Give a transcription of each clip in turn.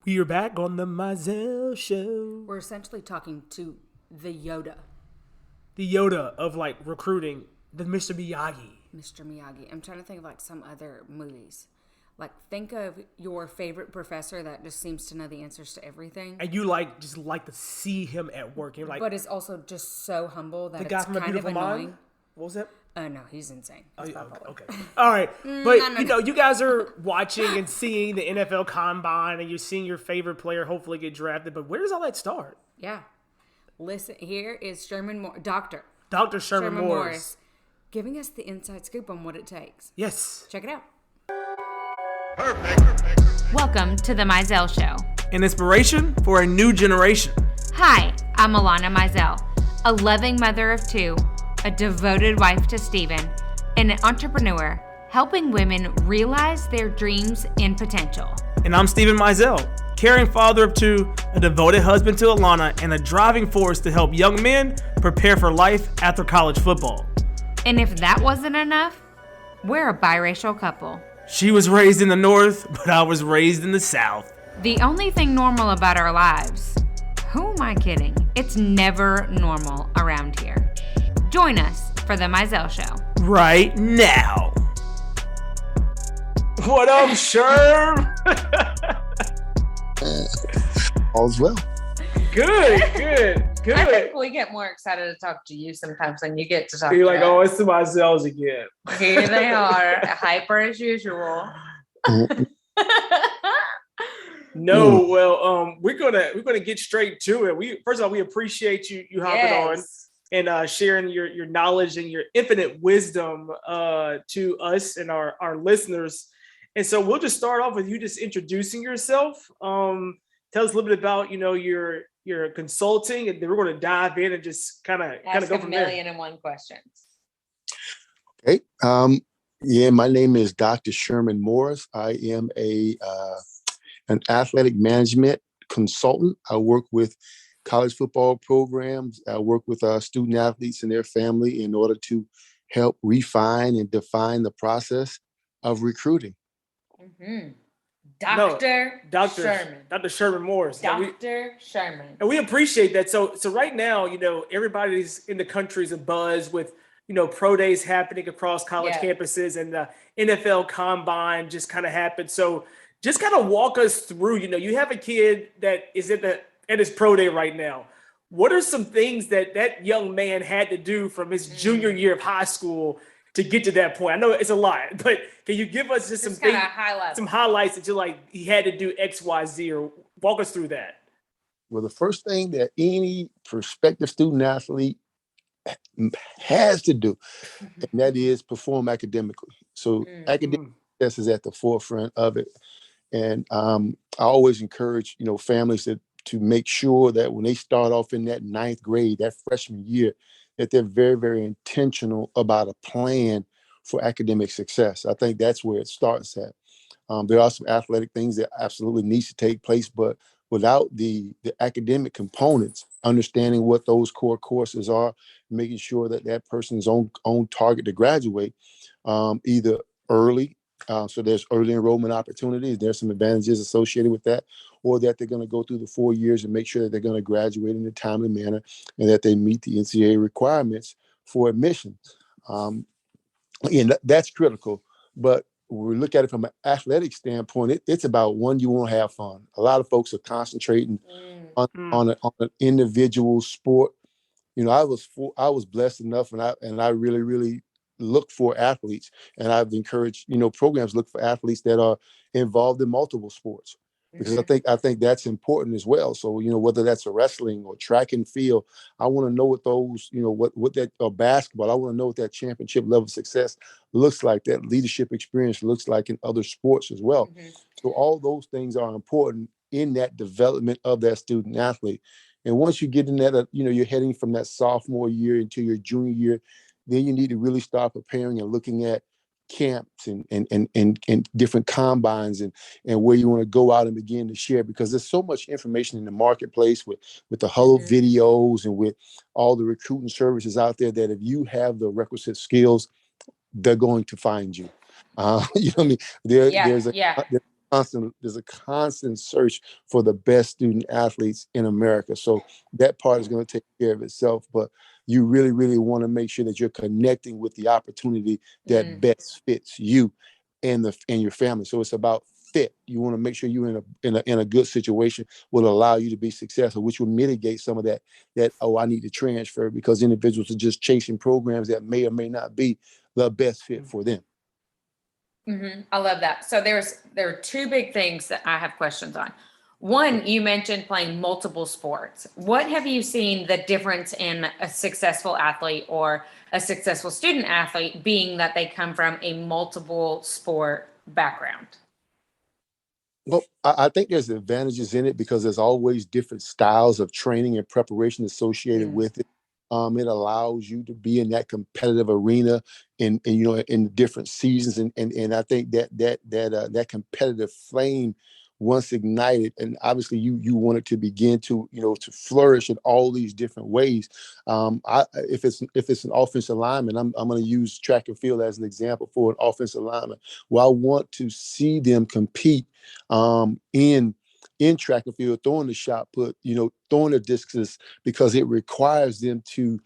We are back on the Mizell Show. We're essentially talking to the Yoda. The Yoda of like recruiting, the Mr. Miyagi. Mr. Miyagi. I'm trying to think of like some other movies. Like think of your favorite professor that just seems to know the answers to everything. And you just like to see him at work. You're like, but is also just so humble that the guy it's from A kind of Beautiful annoying. Mind? What was that? No, he's insane. He's Okay. All right. But, you guys are watching and seeing the NFL Combine and you're seeing your favorite player hopefully get drafted. But where does all that start? Yeah. Listen, here is Dr. Sherman Morris giving us the inside scoop on what it takes. Yes. Check it out. Perfect. Welcome to the Mizell Show. An inspiration for a new generation. Hi, I'm Alanna Mizell, a loving mother of two, a devoted wife to Steven, and an entrepreneur helping women realize their dreams and potential. And I'm Steven Mizell, caring father of two, a devoted husband to Alanna, and a driving force to help young men prepare for life after college football. And if that wasn't enough, we're a biracial couple. She was raised in the North, but I was raised in the South. The only thing normal about our lives, who am I kidding? It's never normal around here. Join us for the Mizell Show. Right now. What up, Sherm? All's well. Good. I think we get more excited to talk to you sometimes than you get to talk to You're like, us. oh, it's the Mizells again. Here they are, hyper as usual. No, well, we're gonna get straight to it. First of all, we appreciate you hopping on and sharing your knowledge and your infinite wisdom to us and our listeners. And so we'll just start off with you just introducing yourself. Tell us a little bit about your consulting, and then we're going to dive in and just kind of go from there. 1,000,001 questions. Okay. My name is Dr. Sherman Morris. I am an athletic management consultant. I work with college football programs. I work with student athletes and their family in order to help refine and define the process of recruiting. Mm-hmm. Dr. Sherman. Dr. Sherman Morris. Dr. Sherman. And we appreciate that. So right now, everybody's in the country's abuzz with, pro days happening across college campuses, and the NFL Combine just kind of happened. So just kind of walk us through, you have a kid that is at his pro day right now. What are some things that young man had to do from his junior year of high school to get to that point? I know it's a lot, but can you give us just some things, some highlights that you're like, he had to do X, Y, Z, or walk us through that? Well, the first thing that any prospective student athlete has to do, and that is perform academically. So academic success is at the forefront of it. And I always encourage, families to make sure that when they start off in that 9th grade, that freshman year, that they're very, very intentional about a plan for academic success. I think that's where it starts at. There are some athletic things that absolutely needs to take place, but without the academic components, understanding what those core courses are, making sure that person's on target to graduate, either early, so there's early enrollment opportunities. There's some advantages associated with that, or that they're going to go through the 4 years and make sure that they're going to graduate in a timely manner and that they meet the NCAA requirements for admission. And that's critical. But when we look at it from an athletic standpoint, it's about when you want to have fun. A lot of folks are concentrating on an individual sport. I was blessed enough, and I really, really look for athletes, and I've encouraged programs look for athletes that are involved in multiple sports, because I think that's important as well. So whether that's a wrestling or track and field, I want to know what those what that or basketball, I want to know what that championship level success looks like, that leadership experience looks like in other sports as well. So all those things are important in that development of that student athlete. And once you get in that, you're heading from that sophomore year into your junior year, then you need to really start preparing and looking at camps and different combines and where you want to go out and begin to share, because there's so much information in the marketplace with the Huddle videos and with all the recruiting services out there, that if you have the requisite skills, they're going to find you. You know what I mean? There's there's a constant search for the best student athletes in America. So that part is going to take care of itself. But you really, really want to make sure that you're connecting with the opportunity that best fits you and your family. So it's about fit. You want to make sure you're in a good situation will allow you to be successful, which will mitigate some of that I need to transfer, because individuals are just chasing programs that may or may not be the best fit for them. I love that. So there are two big things that I have questions on. One, you mentioned playing multiple sports. What have you seen the difference in a successful athlete or a successful student athlete being that they come from a multiple sport background? Well, I think there's advantages in it because there's always different styles of training and preparation associated with it. It allows you to be in that competitive arena in different seasons, and I think that competitive flame, once ignited, and obviously you want it to begin to to flourish in all these different ways. If it's an offensive lineman, I'm going to use track and field as an example for an offensive lineman. Well, I want to see them compete in track and field, throwing the shot put, throwing the discus, because it requires them to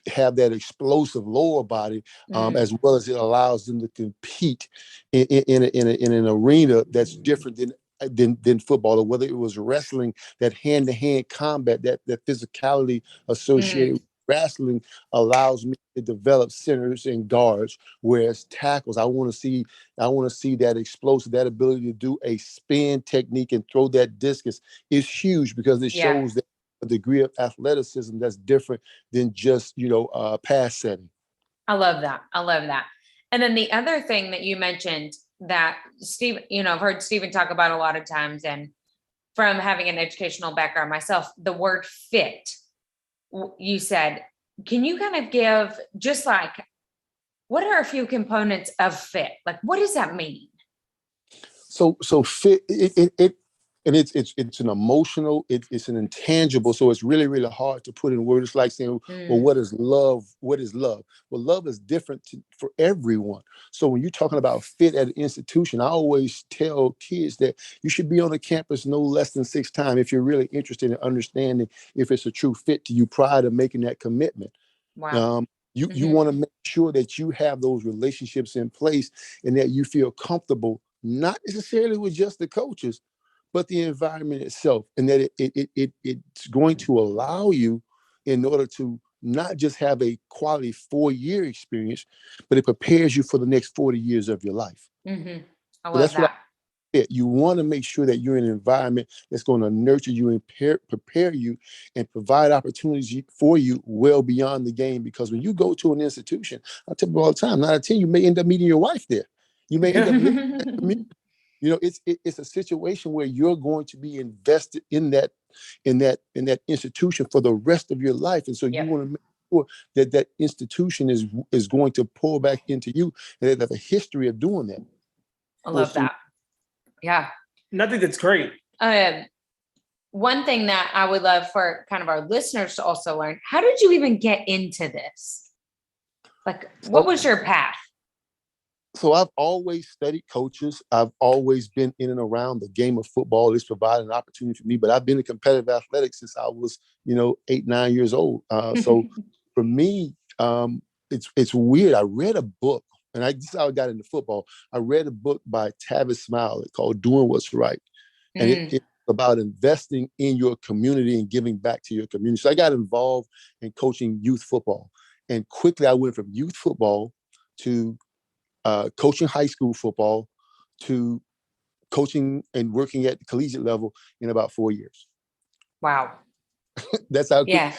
have that explosive lower body, as well as it allows them to compete in an arena that's different than football, or whether it was wrestling, that hand-to-hand combat, that physicality associated with wrestling allows me to develop centers and guards, whereas tackles, I want to see that explosive, that ability to do a spin technique and throw that discus is huge, because it shows that a degree of athleticism that's different than just pass setting. I love that. And then the other thing that you mentioned that Steve, I've heard Steven talk about a lot of times, and from having an educational background myself, the word fit. You said, can you kind of give just like, what are a few components of fit? Like, what does that mean? So fit, and it's an emotional, it's an intangible. So it's really, really hard to put in words. It's like saying, well, what is love? What is love? Well, love is different for everyone. So when you're talking about fit at an institution, I always tell kids that you should be on the campus no less than 6 times if you're really interested in understanding if it's a true fit to you prior to making that commitment. Wow. You want to make sure that you have those relationships in place and that you feel comfortable, not necessarily with just the coaches, but the environment itself, and that it's going to allow you, in order to not just have a quality 4-year experience, but it prepares you for the next 40 years of your life. I love That's that. what you want to make sure that you're in an environment that's going to nurture you and prepare you and provide opportunities for you well beyond the game. Because when you go to an institution, I tell people all the time, 9 out of 10, you may end up meeting your wife there. You may end up living in that community. It's a situation where you're going to be invested in that institution for the rest of your life, and so you want to make sure that institution is going to pour back into you, and they have a history of doing that. I love that. Yeah. I think that's great. One thing that I would love for kind of our listeners to also learn, how did you even get into this? Like, what was your path? So I've always studied coaches. I've always been in and around the game of football. It's provided an opportunity for me, but I've been in competitive athletics since I was, 8, 9 years old. So for me, it's weird. I read a book, and this is how I got into football. I read a book by Tavis Smiley called Doing What's Right. And it's about investing in your community and giving back to your community. So I got involved in coaching youth football. And quickly I went from youth football to coaching high school football to coaching and working at the collegiate level in about 4 years. Wow. That's how. Yeah.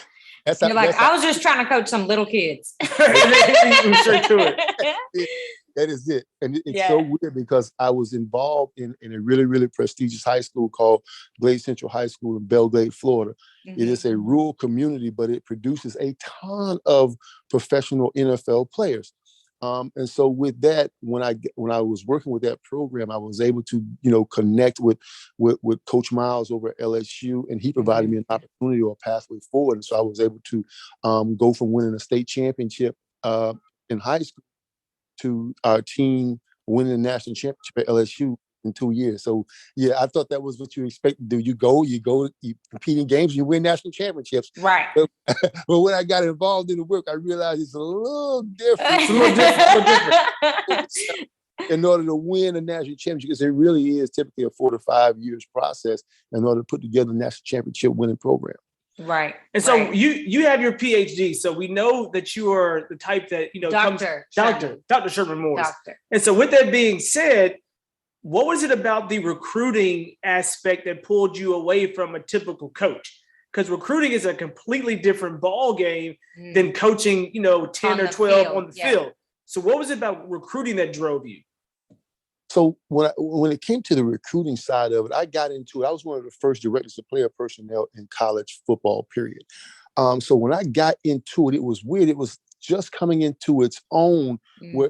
That's You're how, like, I was just trying to coach some little kids. Straight to it. That is it. And it's so weird because I was involved in a really, really prestigious high school called Glade Central High School in Belgrade, Florida. It is a rural community, but it produces a ton of professional NFL players. And so with that, when I was working with that program, I was able to, connect with Coach Miles over at LSU, and he provided me an opportunity or a pathway forward. And so I was able to go from winning a state championship in high school to our team winning the national championship at LSU in 2 years. So yeah, I thought that was what you expect to do. You compete in games, you win national championships. Right. But when I got involved in the work, I realized it's a little different. It's a little different. In order to win a national championship, because it really is typically a 4 to 5 years process in order to put together a national championship winning program. Right. And so you have your PhD, so we know that you are the type that, Dr. Sherman Morris. Doctor. And so with that being said, what was it about the recruiting aspect that pulled you away from a typical coach? Because recruiting is a completely different ball game than coaching, 10 or 12 on the field. So what was it about recruiting that drove you? So when it came to the recruiting side of it, I got into it. I was one of the first directors of player personnel in college football, period. So when I got into it, it was weird. It was just coming into its own where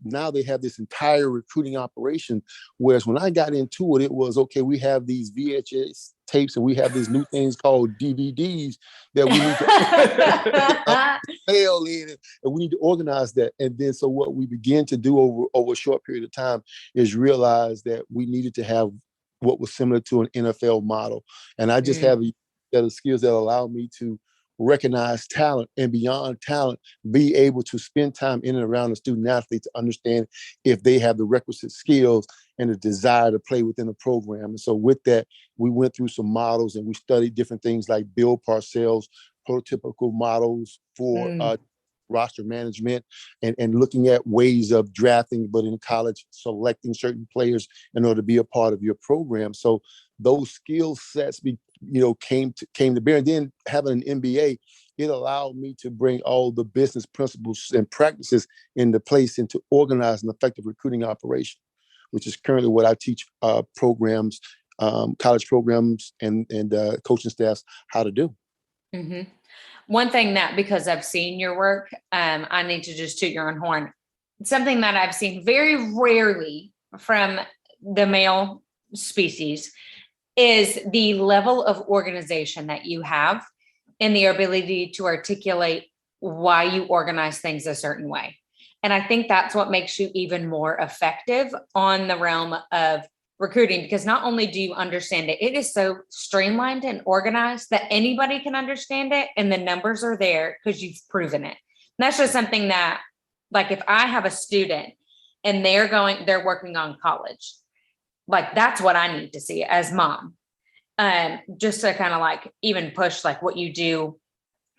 now they have this entire recruiting operation. Whereas when I got into it, it was, okay, we have these VHS tapes and we have these new things called DVDs that we need to mail in, and we need to organize that. And then so what we began to do over a short period of time is realize that we needed to have what was similar to an NFL model. And I just have a set of skills that allow me to recognize talent, and beyond talent, be able to spend time in and around the student athlete to understand if they have the requisite skills and a desire to play within the program. And so with that, we went through some models and we studied different things like Bill Parcells' prototypical models for roster management and looking at ways of drafting, but in college, selecting certain players in order to be a part of your program. So those skill sets came to bear. And then having an MBA, it allowed me to bring all the business principles and practices into place and to organize an effective recruiting operation, which is currently what I teach programs, college programs and coaching staffs how to do. Mm-hmm. One thing that, because I've seen your work, I need to just toot your own horn. Something that I've seen very rarely from the male species is the level of organization that you have and the ability to articulate why you organize things a certain way. And I think that's what makes you even more effective on the realm of recruiting, because not only do you understand it, it is so streamlined and organized that anybody can understand it. And the numbers are there because you've proven it. And that's just something that, like, if I have a student and they're working on college, like, that's what I need to see as mom. Just to kind of like even push like what you do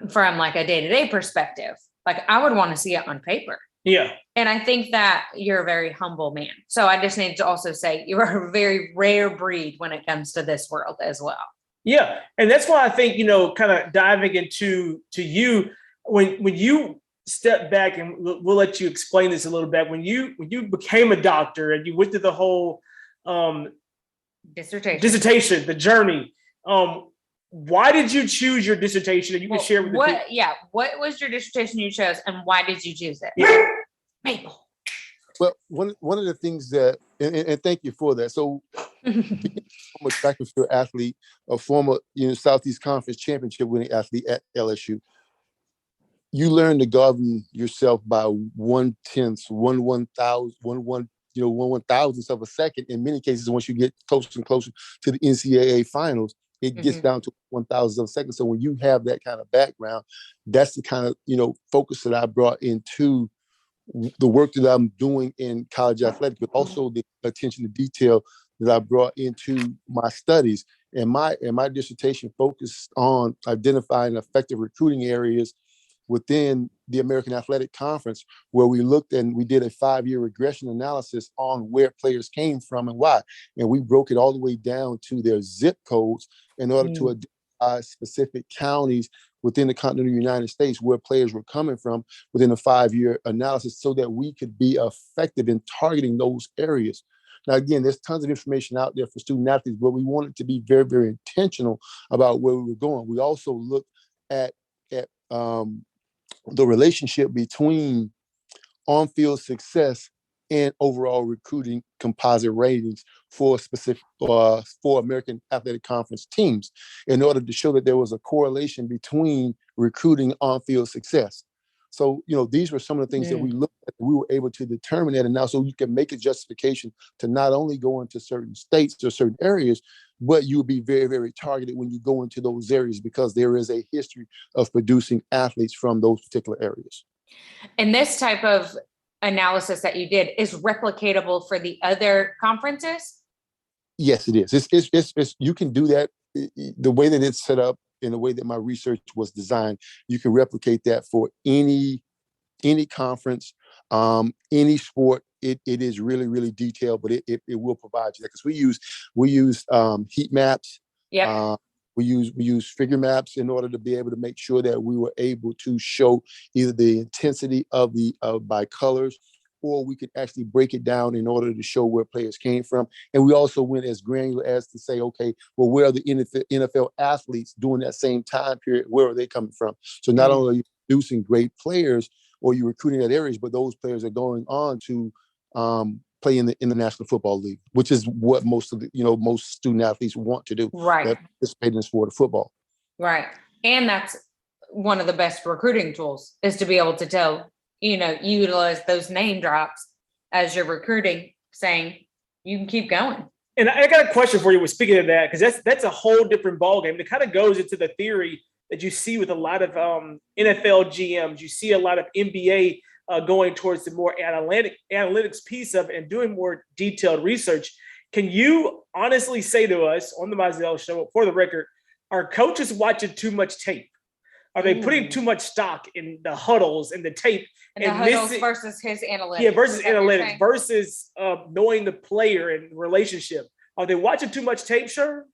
from like a day-to-day perspective. Like, I would want to see it on paper. Yeah. And I think that you're a very humble man. So I just need to also say you are a very rare breed when it comes to this world as well. Yeah. And that's why I think, kind of diving into you, when you step back, and we'll let you explain this a little bit, when you became a doctor and you went through the whole dissertation, the journey, why did you choose your dissertation? And you can share with the people. Yeah. What was your dissertation you chose and why did you choose it? Yeah. People. Well, one of the things that, and thank you for that. So I'm a track and field athlete, a former Southeast Conference championship winning athlete at LSU. You learn to govern yourself by 1/1000th of a second. In many cases, once you get closer and closer to the NCAA finals, it gets down to 1/1000th of a second. So when you have that kind of background, that's the kind of focus that I brought into the work that I'm doing in college athletics, but also the attention to detail that I brought into my studies. And my dissertation focused on identifying effective recruiting areas within the American Athletic Conference, where we looked and we did a 5-year regression analysis on where players came from and why. And we broke it all the way down to their zip codes in order to identify specific counties within the continental United States where players were coming from within a 5-year analysis, so that we could be effective in targeting those areas. Now, again, there's tons of information out there for student athletes, but we wanted to be very, very intentional about where we were going. We also looked at the relationship between on-field success and overall recruiting composite ratings for specific for American Athletic Conference teams, in order to show that there was a correlation between recruiting on-field success. So, these were some of the things that we looked at We were able to determine that. And now, so you can make a justification to not only go into certain states or certain areas, but you'll be very, very targeted when you go into those areas, because there is a history of producing athletes from those particular areas. And this type of analysis that you did is replicatable for the other conferences? Yes, it is. It's you can do that. The way that it's set up, in the way that my research was designed, you can replicate that for any conference, any sport. It is really, really detailed, but it will provide you that, because we use heat maps. Yeah. We use figure maps in order to be able to make sure that we were able to show either the intensity of by colors, or we could actually break it down in order to show where players came from. And we also went as granular as to say, okay, well, where are the NFL athletes during that same time period? Where are they coming from? So not only are you producing great players, or you're recruiting that areas, but those players are going on to play in the National Football League, which is what most of the, most student athletes want to do. Right. Participate in the sport of football. Right. And that's one of the best recruiting tools, is to be able to tell, utilize those name drops as you're recruiting, saying you can keep going. And I got a question for you with speaking of that, because that's a whole different ballgame. It kind of goes into the theory that you see with a lot of NFL GMs. You see a lot of NBA going towards the more analytics piece of it and doing more detailed research. Can you honestly say to us on the Mizell Show, for the record, are coaches watching too much tape? Are they putting too much stock in the huddles and the tape? And the huddles versus his analytics. Yeah, versus analytics, versus knowing the player and relationship. Are they watching too much tape, Sherman?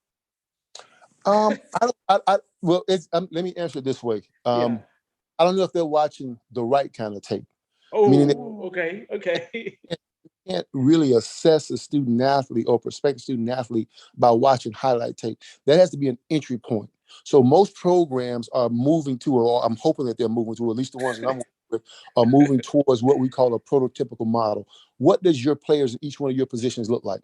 Well, let me answer it this way. I don't know if they're watching the right kind of tape. Oh, okay. You can't really assess a student athlete or prospective student athlete by watching highlight tape. That has to be an entry point. So most programs are moving to, or I'm hoping that they're moving to, at least the ones that I'm working with, are moving towards what we call a prototypical model. What does your players in each one of your positions look like?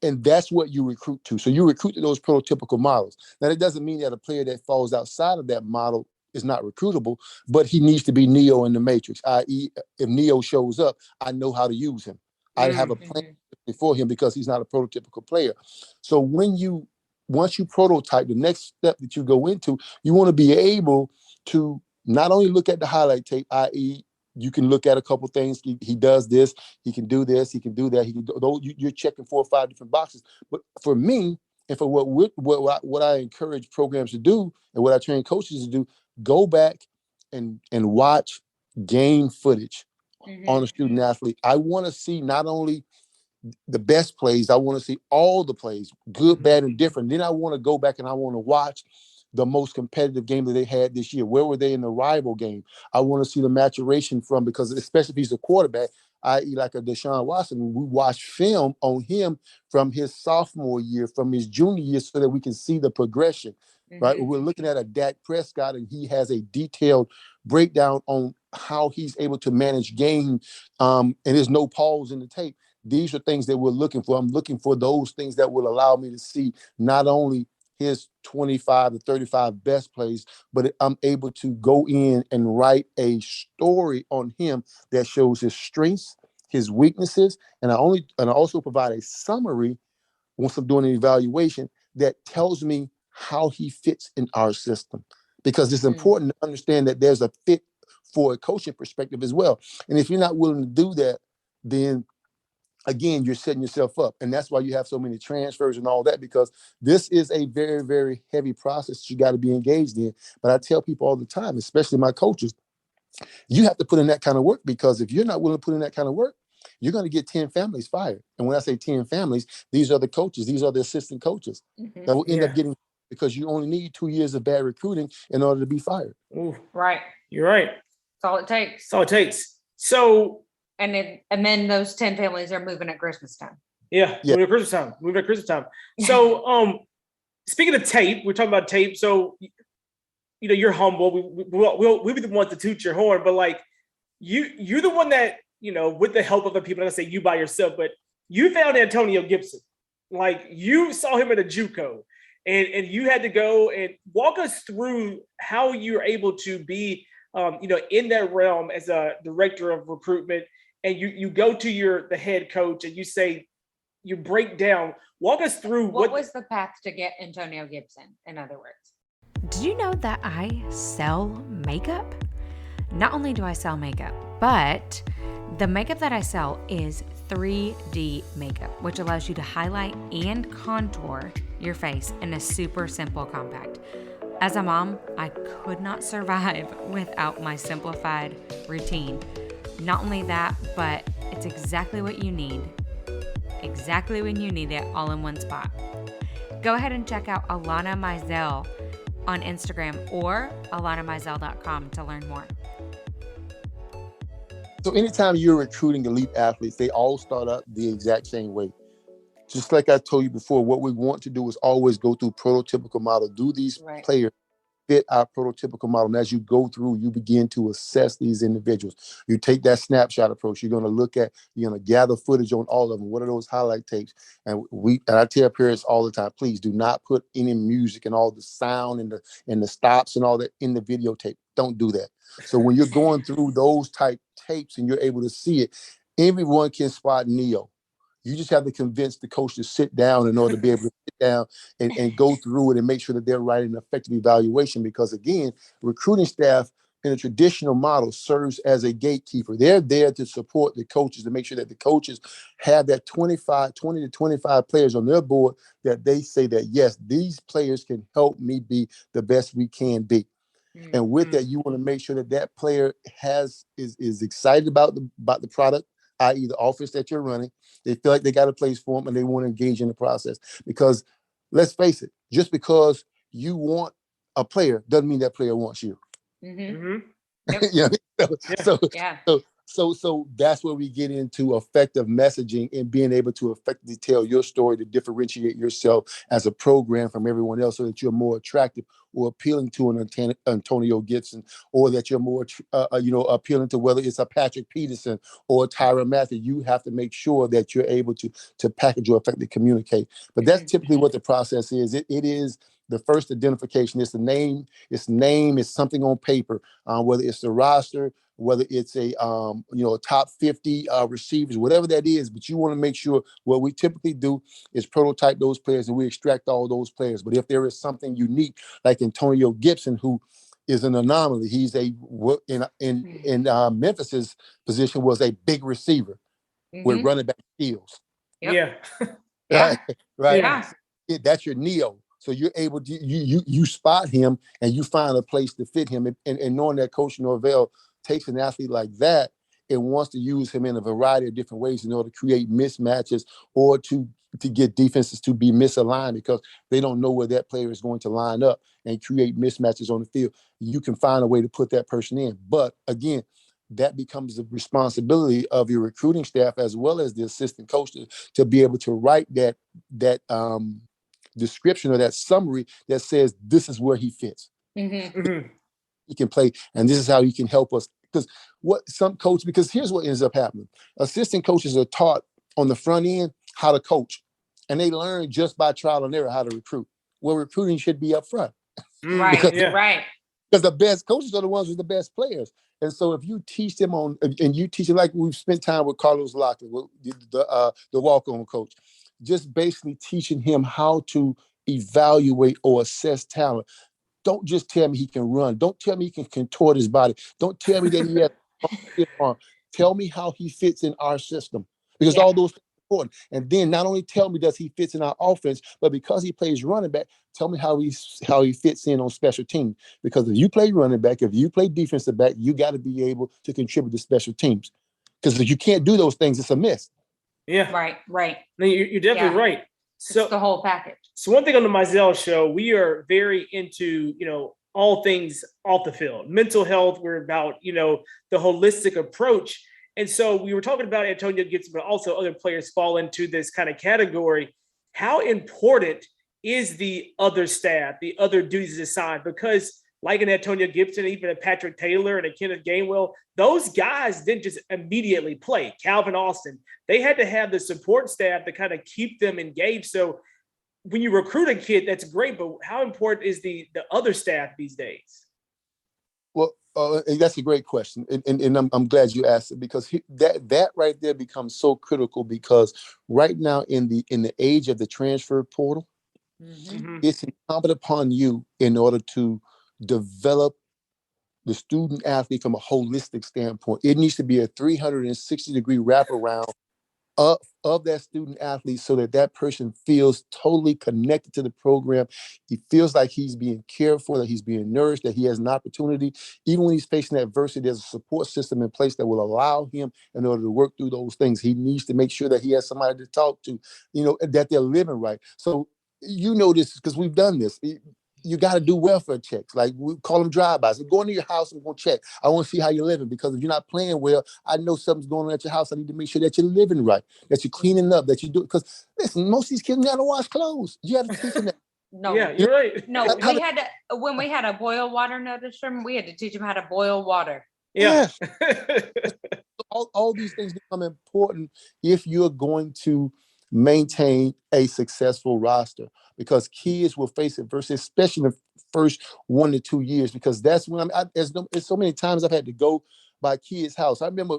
And that's what you recruit to. So you recruit to those prototypical models. Now, that doesn't mean that a player that falls outside of that model is not recruitable, but he needs to be Neo in the Matrix, i.e., if Neo shows up, I know how to use him. I have a plan for him because he's not a prototypical player. So once you prototype, the next step that you go into, you want to be able to not only look at the highlight tape, i.e., you can look at a couple things. He does this. He can do this. He can do that. You're checking 4 or 5 different boxes. But for me, and for what I encourage programs to do, and what I train coaches to do, go back and watch game footage on a student athlete. I want to see not only the best plays, I want to see all the plays, good, bad, and different. Then I want to go back and I want to watch the most competitive game that they had this year. Where were they in the rival game? I want to see the maturation from, because especially if he's a quarterback, i.e. like a Deshaun Watson, we watch film on him from his sophomore year, from his junior year, so that we can see the progression, right? We're looking at a Dak Prescott, and he has a detailed breakdown on how he's able to manage game, and there's no pause in the tape. These are things that we're looking for. I'm looking for those things that will allow me to see not only his 25 to 35 best plays, but I'm able to go in and write a story on him that shows his strengths, his weaknesses, and I also provide a summary once I'm doing an evaluation that tells me how he fits in our system, because it's important to understand that there's a fit for a coaching perspective as well. And if you're not willing to do that, then again, you're setting yourself up. And that's why you have so many transfers and all that, because this is a very, very heavy process you got to be engaged in. But I tell people all the time, especially my coaches, you have to put in that kind of work, because if you're not willing to put in that kind of work, you're going to get 10 families fired. And when I say 10 families, these are the coaches, these are the assistant coaches that will end up getting, because you only need 2 years of bad recruiting in order to be fired. Ooh, Right. you're right. That's all it takes. That's all it takes. So, and then those 10 families are moving at Christmas time. Moving at Christmas time. So, speaking of tape, we're talking about tape. So, you're humble. We'll be the ones to toot your horn, but like you're the one that, with the help of other people, I'm gonna say you by yourself, but you found Antonio Gibson. Like, you saw him at a JUCO, and you had to go and walk us through how you're able to be in that realm as a director of recruitment, and you go to the head coach and you say, you break down, walk us through What was the path to get Antonio Gibson, in other words? Did you know that I sell makeup? Not only do I sell makeup, but the makeup that I sell is 3D makeup, which allows you to highlight and contour your face in a super simple compact. As a mom, I could not survive without my simplified routine. Not only that, but it's exactly what you need. Exactly when you need it, all in one spot. Go ahead and check out Alanna Mizell on Instagram or alannamizell.com to learn more. So anytime you're recruiting elite athletes, they all start out the exact same way. Just like I told you before, what we want to do is always go through prototypical model. Do these players fit our prototypical model? And as you go through, you begin to assess these individuals. You take that snapshot approach. You're going to gather footage on all of them. What are those highlight tapes? And I tell parents all the time, please do not put any music and all the sound and the stops and all that in the videotape. Don't do that. So when you're going through those type tapes and you're able to see it, everyone can spot Neo. You just have to convince the coach to sit down in order to be able to sit down and go through it and make sure that they're writing an effective evaluation. Because again, recruiting staff in a traditional model serves as a gatekeeper. They're there to support the coaches, to make sure that the coaches have that 20 to 25 players on their board that they say that, yes, these players can help me be the best we can be. Mm-hmm. And with that, you want to make sure that that player is excited about the product, i.e. the offense that you're running. They feel like they got a place for them and they want to engage in the process. Because let's face it, just because you want a player doesn't mean that player wants you. Mm-hmm. Yep. So that's where we get into effective messaging and being able to effectively tell your story to differentiate yourself as a program from everyone else so that you're more attractive or appealing to an Antonio Gibson, or that you're more, appealing to whether it's a Patrick Peterson or Tyrann Mathieu. You have to make sure that you're able to package or effectively communicate. But that's typically what the process is. It is the first identification. It's the name. It's something on paper, whether it's the roster, whether it's a top 50 receivers, whatever that is. But you want to make sure what we typically do is prototype those players and we extract all those players. But if there is something unique, like Antonio Gibson, who is an anomaly, he's in Memphis's position was a big receiver with running back skills. Yep. Yeah. Right. Yeah. That's your Neo. So you're able to you spot him and you find a place to fit him. And knowing that Coach Norvell takes an athlete like that and wants to use him in a variety of different ways in order to create mismatches or to get defenses to be misaligned because they don't know where that player is going to line up and create mismatches on the field. You can find a way to put that person in. But again, that becomes the responsibility of your recruiting staff as well as the assistant coach to be able to write that description or that summary that says this is where he fits. Mm-hmm. He can play, and this is how he can help us. Because here's what ends up happening. Assistant coaches are taught on the front end how to coach, and they learn just by trial and error how to recruit. Well, recruiting should be up front. Right, right. Because the best coaches are the ones with the best players. And so if you teach them like we've spent time with Carlos Lockett, the walk-on coach, just basically teaching him how to evaluate or assess talent. Don't just tell me he can run. Don't tell me he can contort his body. Don't tell me that he has arm. Tell me how he fits in our system. Because all those things are important. And then not only tell me does he fits in our offense, but because he plays running back, tell me how he fits in on special teams. Because if you play running back, if you play defensive back, you got to be able to contribute to special teams. Because if you can't do those things, it's a miss. Yeah. Right. No, you're definitely right. So it's the whole package. So one thing on the Mizell show, we are very into, all things off the field, mental health. We're about, the holistic approach. And so we were talking about Antonio Gibson, but also other players fall into this kind of category. How important is the other staff, the other duties assigned? Because like an Antonio Gibson, even a Patrick Taylor and a Kenneth Gainwell, those guys didn't just immediately play. Calvin Austin, they had to have the support staff to kind of keep them engaged. So when you recruit a kid, that's great, but how important is the other staff these days? Well, that's a great question, and I'm glad you asked it, because that right there becomes so critical, because right now in the age of the transfer portal, it's incumbent upon you, in order to develop the student athlete from a holistic standpoint. It needs to be a 360-degree wraparound of that student athlete, so that that person feels totally connected to the program. He feels like he's being cared for, that he's being nourished, that he has an opportunity. Even when he's facing adversity, there's a support system in place that will allow him, in order to work through those things. He needs to make sure that he has somebody to talk to, that they're living right. So this because we've done this. You got to do welfare checks. Like, we call them drive-bys. I'm going to your house, I'm going to check. I want to see how you're living, because if you're not playing well, I know something's going on at your house. I need to make sure that you're living right, that you're cleaning up, that you do. Because listen, most of these kids got to wash clothes. You have to teach them that. No, Yeah, you're right. no, we had to, when we had a boil water notice, we had to teach them how to boil water. Yeah. All these things become important if you're going to maintain a successful roster, because kids will face adversity, especially in the first 1 to 2 years, because that's when there's so many times I've had to go by kids' house. I remember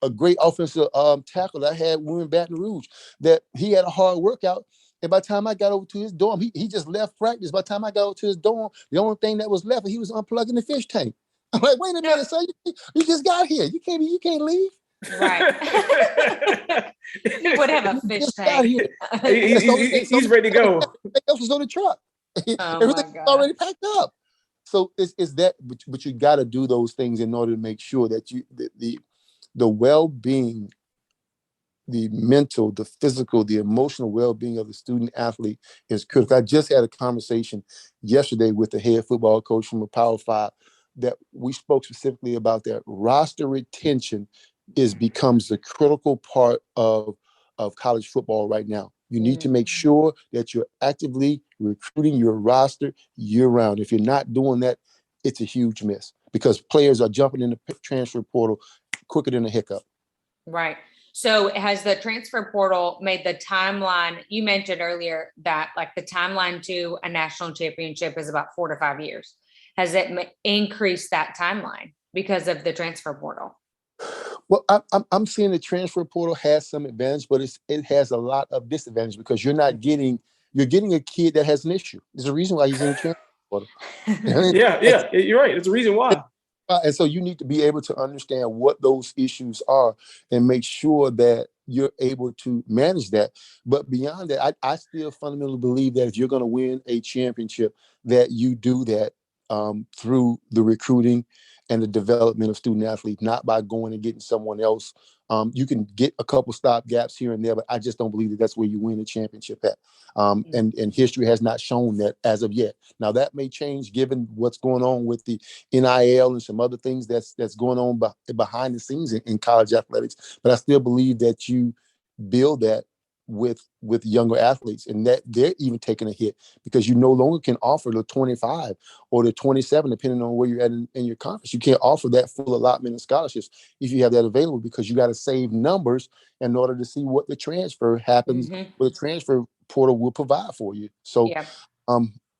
a great offensive tackle that I had when we were in Baton Rouge, that he had a hard workout. And by the time I got over to his dorm, he just left practice. By the time I got over to his dorm, the only thing that was left, he was unplugging the fish tank. I'm like, wait a minute, son, you just got here. You can't leave. Right. He would have a fish tank. He's ready to go. Everything else was on the truck. Oh, Everything's already packed up. So it's that, but you got to do those things in order to make sure that the well-being, the mental, the physical, the emotional well-being of the student athlete is critical. I just had a conversation yesterday with the head football coach from a Power 5, that we spoke specifically about that roster retention becomes the critical part of college football right now. You need to make sure that you're actively recruiting your roster year-round. If you're not doing that, it's a huge miss, because players are jumping in the transfer portal quicker than a hiccup. Right. So has the transfer portal made the timeline? You mentioned earlier that, like, the timeline to a national championship is about 4 to 5 years. Has it increased that timeline because of the transfer portal? Well, I'm seeing the transfer portal has some advantage, but it has a lot of disadvantage, because you're getting a kid that has an issue. There's a reason why he's in the transfer portal. Yeah, you're right. There's a reason why. And so you need to be able to understand what those issues are and make sure that you're able to manage that. But beyond that, I still fundamentally believe that if you're going to win a championship, that you do that through the recruiting and the development of student athletes, not by going and getting someone else. You can get a couple stop gaps here and there, but I just don't believe that that's where you win a championship at. And history has not shown that as of yet. Now, that may change given what's going on with the NIL and some other things that's going on behind the scenes in college athletics. But I still believe that you build that with younger athletes, and that they're even taking a hit, because you no longer can offer the 25 or the 27, depending on where you're at in your conference. You can't offer that full allotment of scholarships if you have that available, because you got to save numbers in order to see what the transfer happens, what the transfer portal will provide for you. So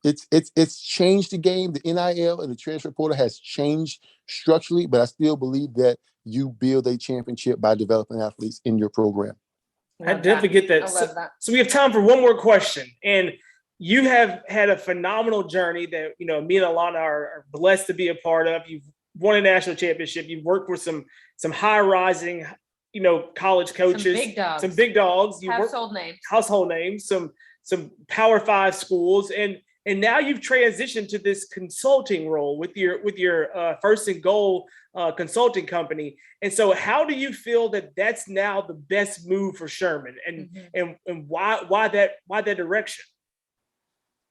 it's changed the game. The NIL and the transfer portal has changed structurally, but I still believe that you build a championship by developing athletes in your program. I definitely get that. I love that. So we have time for one more question. And you have had a phenomenal journey that, me and Alanna are blessed to be a part of. You've won a national championship. You've worked with some high rising, college coaches, some big dogs. You household names, some Power 5 schools. And now you've transitioned to this consulting role with your First and Goal consulting company. And so how do you feel that that's now the best move for Sherman, and why that direction?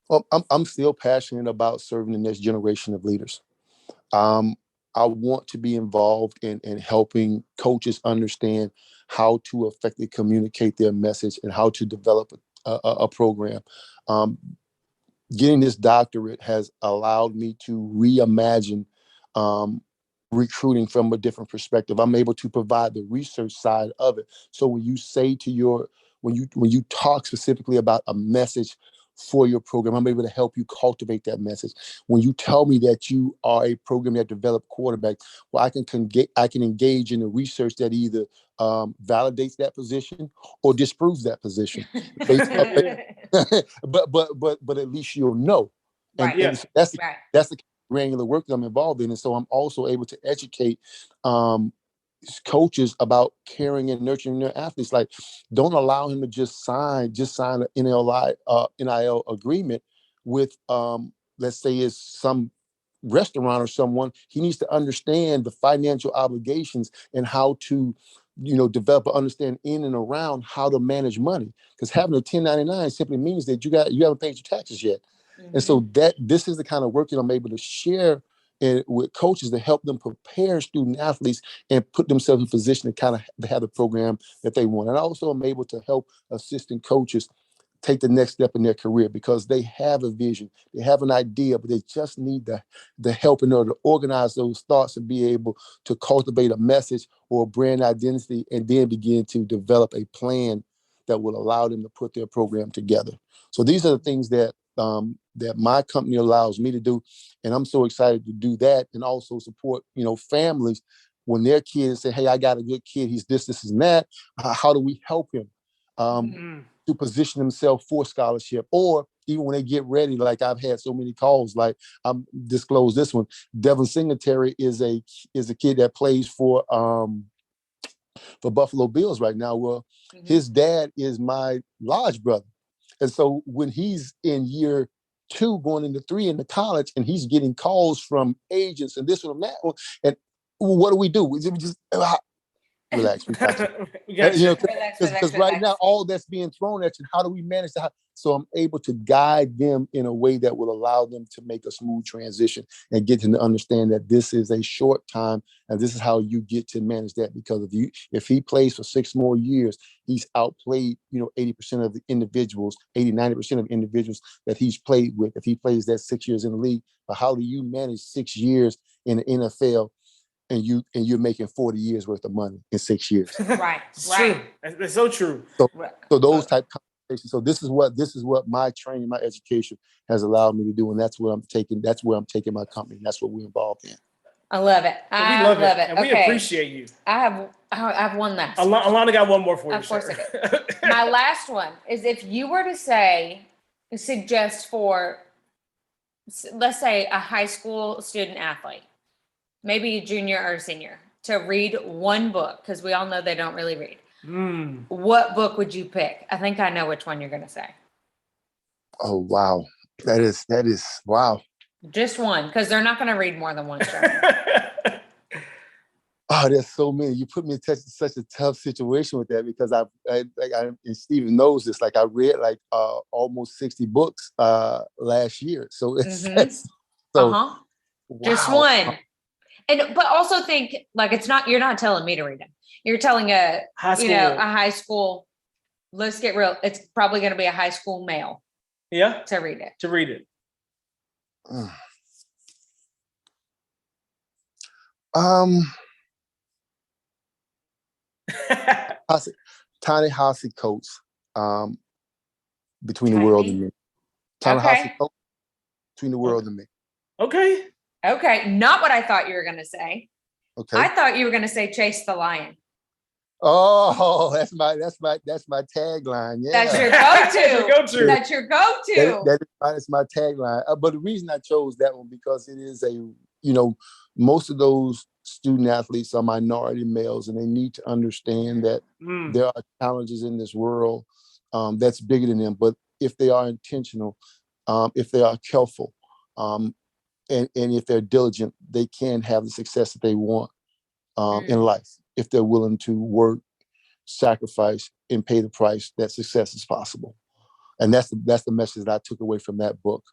Well, I'm still passionate about serving the next generation of leaders. I want to be involved in helping coaches understand how to effectively communicate their message and how to develop a program. Getting this doctorate has allowed me to reimagine recruiting from a different perspective. I'm able to provide the research side of it. So when you say when you talk specifically about a message for your program. I'm able to help you cultivate that message. When you tell me that you are a program that developed quarterbacks, well, I can engage in the research that either validates that position or disproves that position. Based on, but at least you'll know. And, Right. and so that's the Right. that's the granular work that I'm involved in. And so I'm also able to educate coaches about caring and nurturing their athletes. Like, don't allow him to just sign an NIL agreement with let's say it's some restaurant or someone. He needs to understand the financial obligations and how to, develop an understanding in and around how to manage money. Because having a 1099 simply means that you haven't paid your taxes yet. Mm-hmm. And so this is the kind of work that I'm able to share with coaches to help them prepare student athletes and put themselves in position to kind of have the program that they want. And also I'm able to help assistant coaches take the next step in their career because they have a vision, they have an idea, but they just need the help in order to organize those thoughts and be able to cultivate a message or a brand identity and then begin to develop a plan that will allow them to put their program together. So these are the things that that my company allows me to do. And I'm so excited to do that and also support, families when their kids say, hey, I got a good kid, he's this, and that. How do we help him to position himself for scholarship? Or even when they get ready, like I've had so many calls, like I'm disclose this one. Devin Singletary is a kid that plays for Buffalo Bills right now. Well, his dad is my lodge brother. And so when he's in year 2, going into 3 into college, and he's getting calls from agents and this and that, and what do? We just relax. Because right now all that's being thrown at you. How do we manage that? So I'm able to guide them in a way that will allow them to make a smooth transition and get them to understand that this is a short time and this is how you get to manage that. Because if he plays for 6 more years, he's outplayed 80% of the individuals, 80-90% of individuals that he's played with. If he plays that 6 years in the league, but how do you manage 6 years in the NFL? And you're making 40 years worth of money in 6 years. Right. True. That's so true. So those type of conversations. So this is what my training, my education has allowed me to do, and that's where I'm taking my company. That's what we're involved in. I love it. I love it. And we appreciate you. I have one last. Alanna got one more for you. Of course I do. My last one is if you were to suggest for, let's say, a high school student athlete, maybe a junior or a senior, to read one book, because we all know they don't really read. What book would you pick? I think I know which one you're going to say. Oh, wow. That is, wow. Just one, because they're not going to read more than one, Sherman. Oh, there's so many. You put me in such a tough situation with that because and Steven knows this, like I read almost 60 books last year. So it's wow. Just one. But also think you're not telling me to read them. You're telling a high school, let's get real. It's probably going to be a high school male. Yeah. To read it. Ta-Nehisi Coates, Between the World and Me. Ta-Nehisi Coates, Between the World and Me. Okay. Not what I thought you were going to say. Okay. I thought you were going to say Chase the Lion. Oh, that's my tagline. Yeah. That's your go-to. That's your go-to. That's my tagline. But the reason I chose that one because it is most of those student athletes are minority males, and they need to understand that there are challenges in this world that's bigger than them. But if they are intentional, if they are careful, and if they're diligent, they can have the success that they want in life. If they're willing to work, sacrifice, and pay the price, that success is possible. And that's the message that I took away from that book.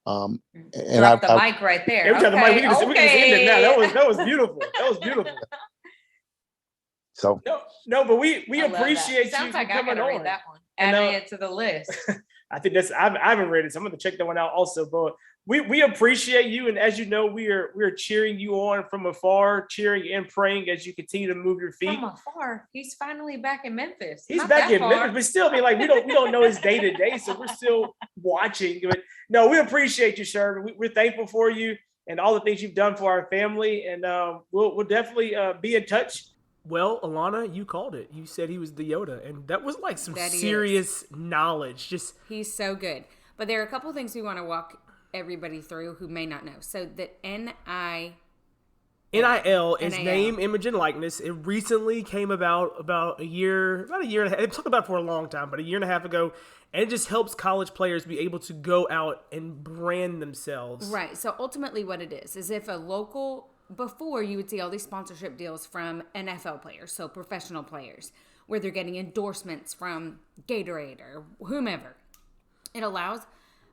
And Drop the mic right there. We can just end it now. That was beautiful. That was beautiful. So no, but we appreciate you Sounds like coming I gotta on. read that one. Adding it to the list. I think I haven't read it, so I'm going to check that one out also. we appreciate you. And as you know, we're cheering you on from afar, cheering and praying as you continue to move your feet. From afar. He's finally back in Memphis. He's Not back that in far. Memphis, but still, I mean, like we don't know his day to day, so we're still watching. But no, we appreciate you, Sherman. We're thankful for you and all the things you've done for our family, and we'll definitely be in touch. Well, Alanna, you called it. You said he was the Yoda, and that was like some serious knowledge. He's so good. But there are a couple of things we want to walk everybody through who may not know. So the NIL is name, image, and likeness. It recently came about a year and a half. They've talked about it for a long time, but a year and a half ago. And it just helps college players be able to go out and brand themselves. Right. So ultimately what it is if a local, before you would see all these sponsorship deals from NFL players, so professional players, where they're getting endorsements from Gatorade or whomever. It allows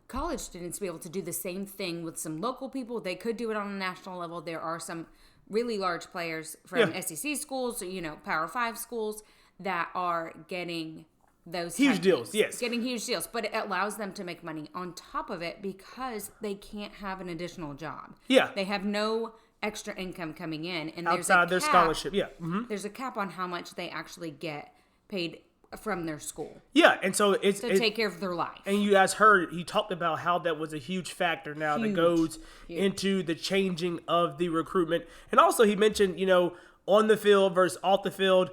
college students to be able to do the same thing with some local people. They could do it on a national level. There are some really large players from SEC schools, Power 5 schools that are getting those huge deals. Yes. Getting huge deals. But it allows them to make money on top of it because they can't have an additional job. Yeah. They have no extra income coming in. And outside their scholarship. Yeah. Mm-hmm. There's a cap on how much they actually get paid from their school. Yeah, and so it's to take care of their life. And you guys heard, he talked about how that was a huge factor now that goes into the changing of the recruitment. And also he mentioned, on the field versus off the field.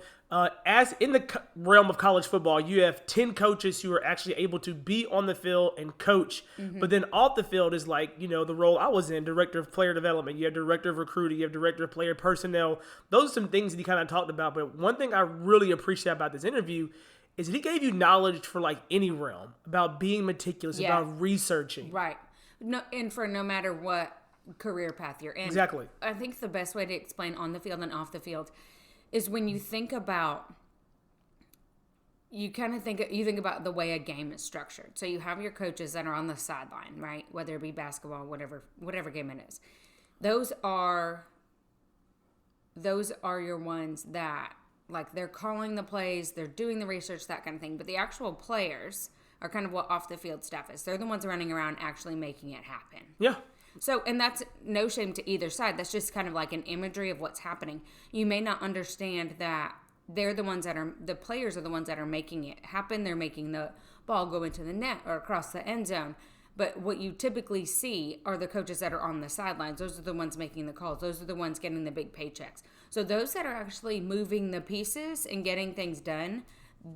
As in the realm of college football, you have 10 coaches who are actually able to be on the field and coach. Mm-hmm. But then off the field is like, the role I was in, director of player development. You have director of recruiting. You have director of player personnel. Those are some things that he kind of talked about. But one thing I really appreciate about this interview is that he gave you knowledge for like any realm about being meticulous, about researching. Right. No, and for no matter what career path you're in. Exactly. I think the best way to explain on the field and off the field is when you think about, you think about the way a game is structured. So you have your coaches that are on the sideline, right? Whether it be basketball, whatever game it is. Those are your ones that, like, they're calling the plays, they're doing the research, that kind of thing. But the actual players are kind of what off the field stuff is. They're the ones running around actually making it happen. Yeah. So, and that's no shame to either side. That's just kind of like an imagery of what's happening. You may not understand that the players are the ones that are making it happen. They're making the ball go into the net or across the end zone. But what you typically see are the coaches that are on the sidelines. Those are the ones making the calls. Those are the ones getting the big paychecks. So those that are actually moving the pieces and getting things done,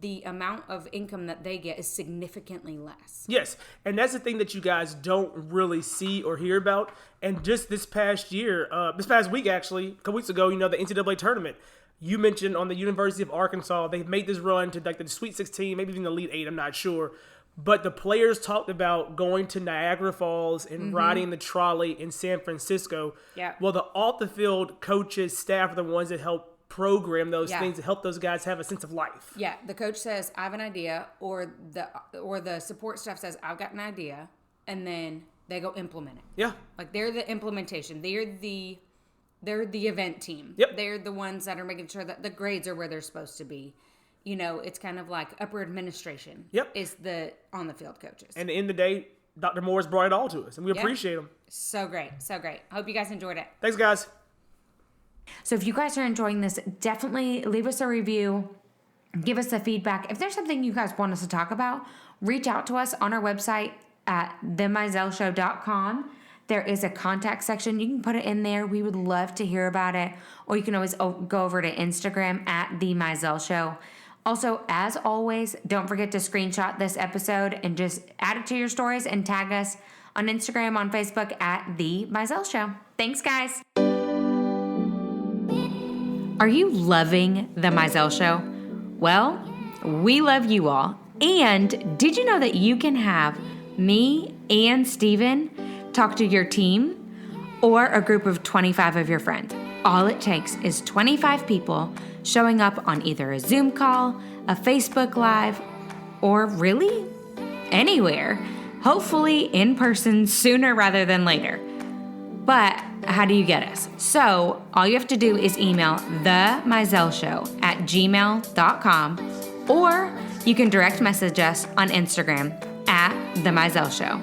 the amount of income that they get is significantly less. Yes, and that's the thing that you guys don't really see or hear about. And just this past week actually, a couple weeks ago, the NCAA tournament, you mentioned on the University of Arkansas, they've made this run to like the Sweet 16, maybe even the Elite 8, I'm not sure. But the players talked about going to Niagara Falls and riding the trolley in San Francisco. Yeah. Well, the off-the-field coaches, staff are the ones that help program those things to help those guys have a sense of life. Yeah, the coach says, I have an idea, or the support staff says, I've got an idea, and then they go implement it. Yeah. Like, they're the implementation. They're the event team. Yep. They're the ones that are making sure that the grades are where they're supposed to be. It's kind of like upper administration. Yep. Is the on-the-field coaches. And in the day, Dr. Morris brought it all to us, and we appreciate him. So great. So great. Hope you guys enjoyed it. Thanks, guys. So if you guys are enjoying this, definitely leave us a review. Give us the feedback. If there's something you guys want us to talk about, reach out to us on our website at themizellshow.com. There is a contact section. You can put it in there. We would love to hear about it. Or you can always go over to Instagram at The Mizell Show. Also, as always, don't forget to screenshot this episode and just add it to your stories and tag us on Instagram, on Facebook at The Mizell Show. Thanks, guys. Are you loving The Mizell Show? Well, we love you all. And did you know that you can have me and Steven talk to your team or a group of 25 of your friends? All it takes is 25 people showing up on either a Zoom call, a Facebook Live, or really anywhere. Hopefully in person sooner rather than later. But how do you get us? So all you have to do is email themizellshow@gmail.com, or you can direct message us on Instagram at The Mizell Show.